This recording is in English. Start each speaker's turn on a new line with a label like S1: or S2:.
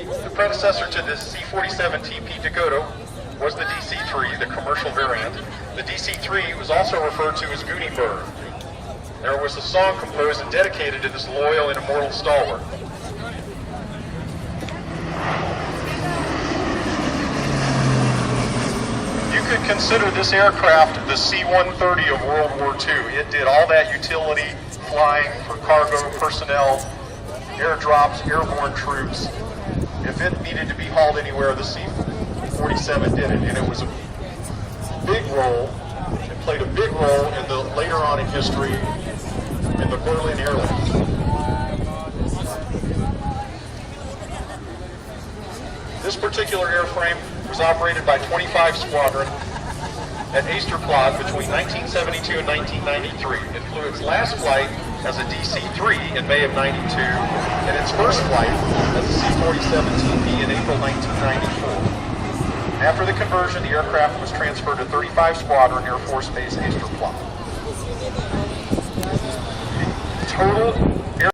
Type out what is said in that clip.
S1: The predecessor to the C-47 TP Dakota was the DC-3, the commercial variant. The DC-3 was also referred to as Goonie Bird. There was a song composed and dedicated to this loyal and immortal stalwart. You could consider this aircraft the C-130 of World War II. It did all that utility flying for cargo, personnel, airdrops, airborne troops. If it needed to be hauled anywhere, the C-47 did it, and it was a big role. It played a big role in the later on in history in the Berlin airlift. This particular airframe was operated by 25 Squadron at Easterplot between 1972 and 1993. It flew its last flight as a DC-3 in May of '92, and its first flight as a C-47 TP in April 1994. After the conversion, the aircraft was transferred to 35 Squadron Air Force Base Easterplot. The total